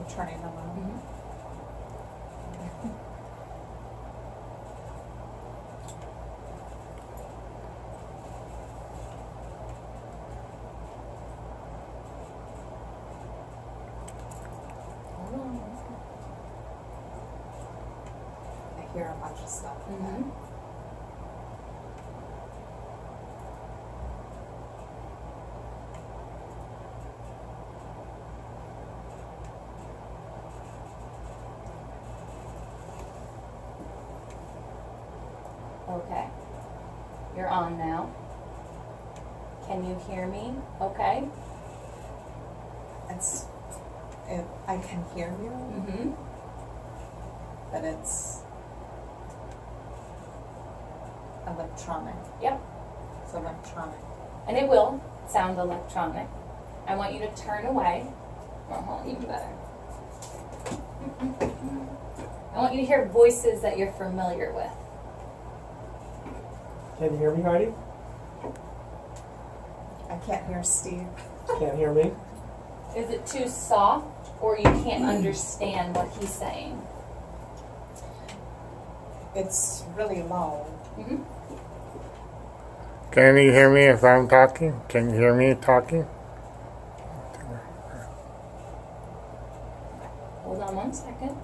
You're turning them on. Mm-hmm. I hear a bunch of stuff. Mm-hmm. Okay. You're on now. Can you hear me? Okay. I can hear you, Mm-hmm. but it's electronic. Yep. It's electronic. And it will sound electronic. I want you to turn away. Oh, even better. I want you to hear voices that you're familiar with. Can you hear me, Heidi? I can't hear Steve. Can't hear me? Is it too soft or you can't understand what he's saying? It's really low. Mm-hmm. Can you hear me if I'm talking? Can you hear me talking? Hold on 1 second.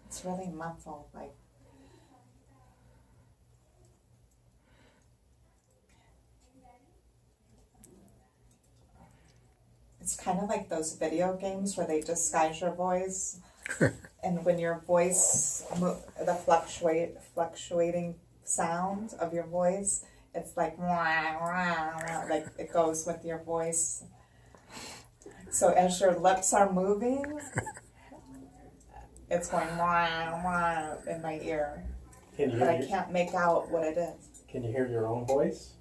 It's really muffled, like. It's kind of like those video games where they disguise your voice, and when your voice, the fluctuating sound of your voice, it's like wah, wah, wah, like it goes with your voice. So as your lips are moving, it's going wah, wah in my ear, Can you but hear I can't make out what it is. Can you hear your own voice?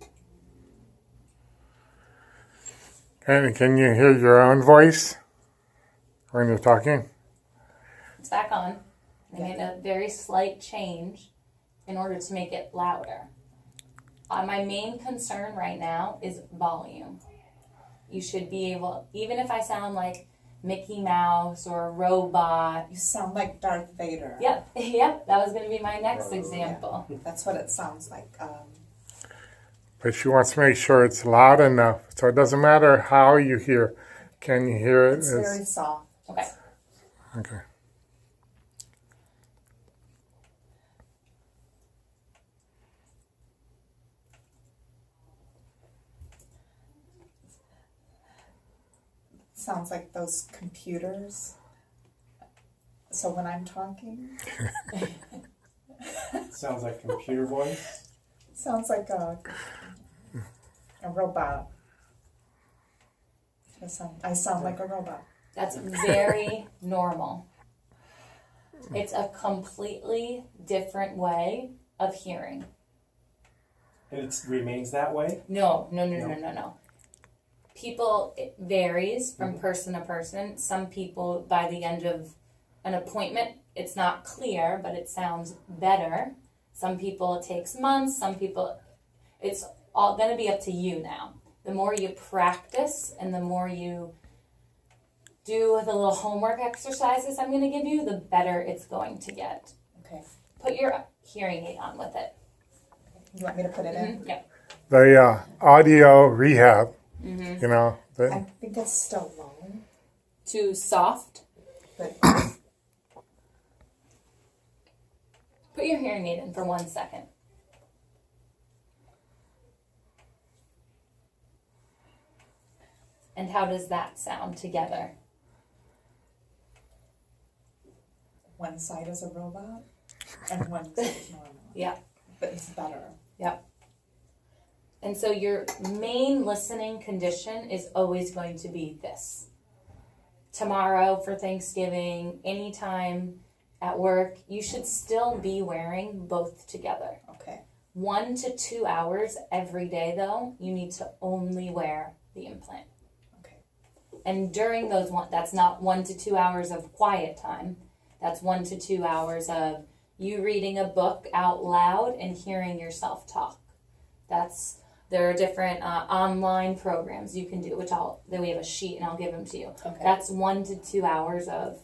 And can you hear your own voice when you're talking? It's back on. I made a very slight change in order to make it louder. My main concern right now is volume. You should be able, even if I sound like Mickey Mouse or a robot. You sound like Darth Vader. Yep, yep, that was going to be my next example. That's what it sounds like. But she wants to make sure it's loud enough, so it doesn't matter how you hear. Can you hear it? It's very soft. Okay. Okay. Sounds like those computers. So when I'm talking, Sounds like computer voice. sounds like a robot. I sound like a robot. That's very normal. It's a completely different way of hearing. And it remains that way? No. People, it varies from person to person. Some people, by the end of an appointment, it's not clear, but it sounds better. Some people, it takes months. Some people, it's all going to be up to you now. The more you practice and the more you do the little homework exercises I'm going to give you, the better it's going to get. Okay. Put your hearing aid on with it. You want me to put it in? Yep. The audio rehab, you know. I think it's still low, Too soft. but Put your hearing aid in for 1 second. And how does that sound together? one side is a robot and one side is normal. Yeah. But it's better. Yep. And so your main listening condition is always going to be this. Tomorrow for Thanksgiving, anytime at work, you should still be wearing both together. Okay. 1 to 2 hours every day, though, you need to only wear the implant. Okay. And during those that's not 1 to 2 hours of quiet time. That's 1 to 2 hours of you reading a book out loud and hearing yourself talk. There are different online programs you can do, then we have a sheet and I'll give them to you. Okay. That's 1 to 2 hours of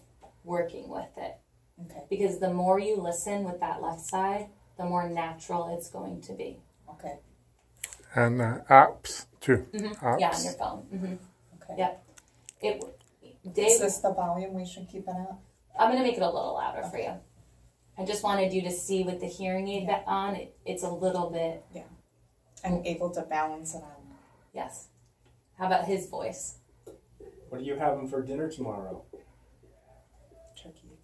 working with it. Okay. Because the more you listen with that left side, the more natural it's going to be. Okay. And apps too. Apps. Yeah, on your phone. Okay. Yep. Is Dave, this the volume we should keep it at? I'm going to make it a little louder for you. I just wanted you to see with the hearing aid on, it's a little bit, I'm able to balance it out. yes. How about his voice? What are you having for dinner tomorrow? Turkey.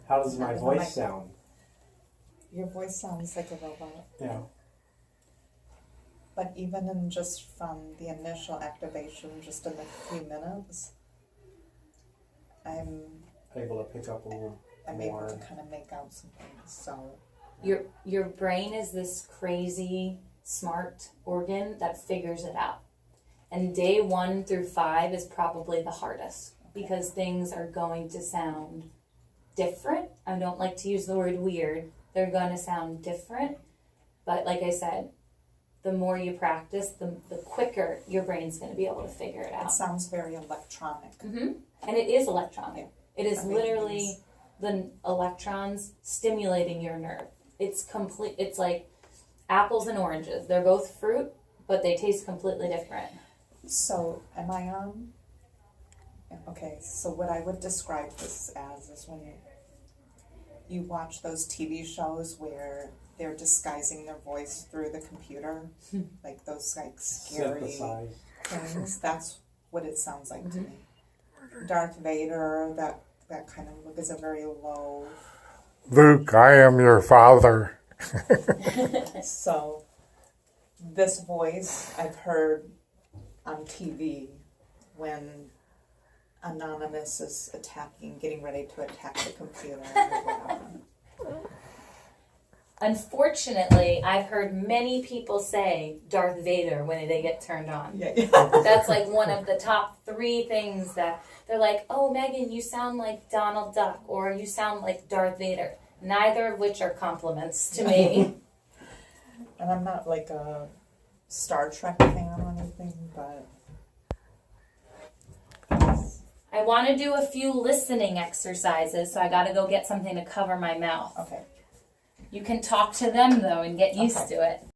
How does my Not voice my- sound? Your voice sounds like a robot. Yeah. But even in just from the initial activation, just in a few minutes, I'm Able to pick up a little able more. to kind of make out some things. So Your brain is this crazy smart organ that figures it out. And day 1 through 5 is probably the hardest because things are going to sound different. I don't like to use the word weird. They're going to sound different. But like I said, the more you practice, the quicker your brain's going to be able to figure it it out. sounds very electronic. And it is electronic. It is I mean, literally the electrons stimulating your nerve. It's complete. It's like apples and oranges. They're both fruit, but they taste completely different. So am I on? Okay, so what I would describe this as is when you watch those TV shows where they're disguising their voice through the computer, like those like scary Synthesize. things. That's what it sounds like to me. Darth Vader, that kind of look is a very low. Luke, I am your father. So this voice I've heard on TV when Anonymous is getting ready to attack the computer or whatever. Unfortunately, I've heard many people say Darth Vader when they get turned on. Yeah. That's like one of the top 3 things that they're like, oh, Megan, you sound like Donald Duck or you sound like Darth Vader. Neither of which are compliments to me. And I'm not like a Star Trek fan or anything, but I want to do a few listening exercises, so I got to go get something to cover my mouth. okay. You can talk to them, though, and get used to it.